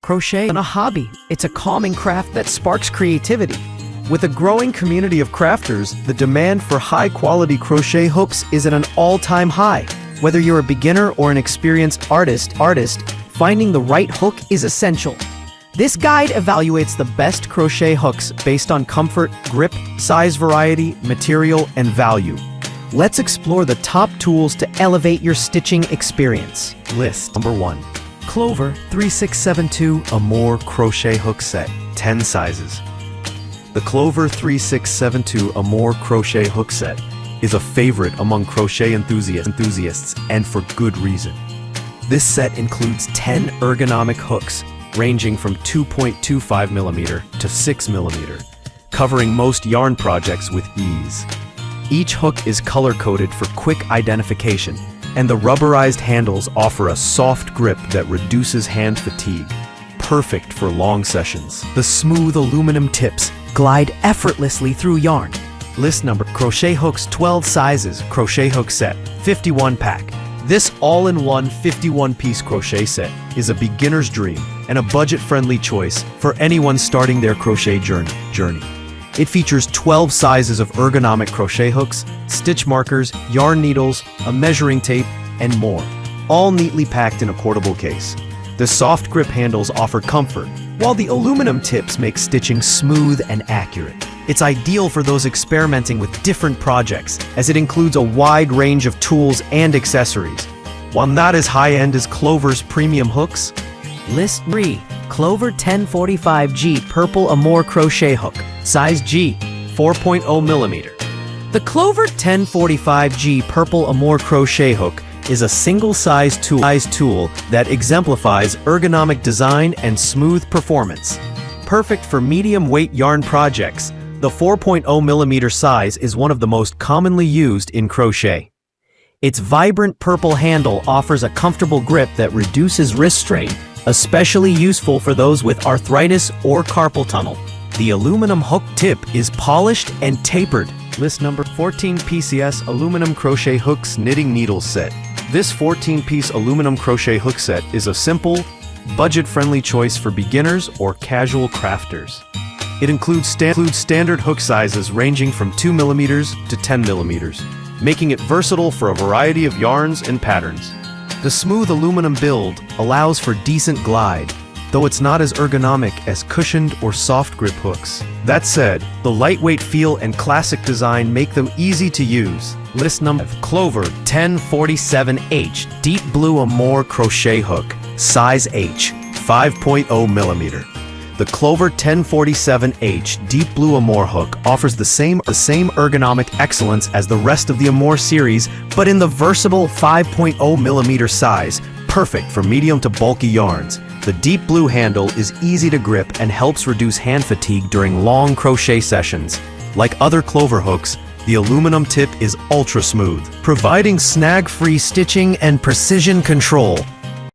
Crochet isn't a hobby, it's a calming craft that sparks creativity. With a growing community of crafters, the demand for high-quality crochet hooks is at an all-time high. Whether you're a beginner or an experienced artist, finding the right hook is essential. This guide evaluates the best crochet hooks based on comfort, grip, size variety, material, and value. Let's explore the top tools to elevate your stitching experience. List. Number 1. Clover 3672 Amour Crochet Hook Set, 10 sizes. The Clover 3672 Amour Crochet Hook Set is a favorite among crochet enthusiasts, and for good reason. This set includes 10 ergonomic hooks, ranging from 2.25mm to 6mm, covering most yarn projects with ease. Each hook is color-coded for quick identification, and the rubberized handles offer a soft grip that reduces hand fatigue, perfect for long sessions. The smooth aluminum tips glide effortlessly through yarn. List number: Crochet Hooks 12 sizes crochet hook set, 51 pack. This all-in-one 51-piece crochet set is a beginner's dream and a budget-friendly choice for anyone starting their crochet journey. It features 12 sizes of ergonomic crochet hooks, stitch markers, yarn needles, a measuring tape, and more, all neatly packed in a portable case. The soft grip handles offer comfort, while the aluminum tips make stitching smooth and accurate. It's ideal for those experimenting with different projects, as it includes a wide range of tools and accessories. While not as high-end as Clover's premium hooks. List 3. Clover 1045G Purple Amour Crochet Hook, size G, 4.0mm. The Clover 1045G Purple Amour Crochet Hook is a single-size tool that exemplifies ergonomic design and smooth performance. Perfect for medium-weight yarn projects, the 4.0mm size is one of the most commonly used in crochet. Its vibrant purple handle offers a comfortable grip that reduces wrist strain, especially useful for those with arthritis or carpal tunnel. The aluminum hook tip is polished and tapered. List number: 14 PCS Aluminum Crochet Hooks Knitting Needles Set. This 14-piece aluminum crochet hook set is a simple, budget-friendly choice for beginners or casual crafters. It includes standard hook sizes ranging from 2mm to 10mm, making it versatile for a variety of yarns and patterns. The smooth aluminum build allows for decent glide, though it's not as ergonomic as cushioned or soft grip hooks. That said, the lightweight feel and classic design make them easy to use. List number: Clover 1047H Deep Blue Amour Crochet Hook, size H, 5.0mm. The Clover 1047H Deep Blue Amour hook offers the same ergonomic excellence as the rest of the Amour series, but in the versatile 5.0mm size, perfect for medium to bulky yarns. The deep blue handle is easy to grip and helps reduce hand fatigue during long crochet sessions. Like other Clover hooks, the aluminum tip is ultra smooth, providing snag-free stitching and precision control.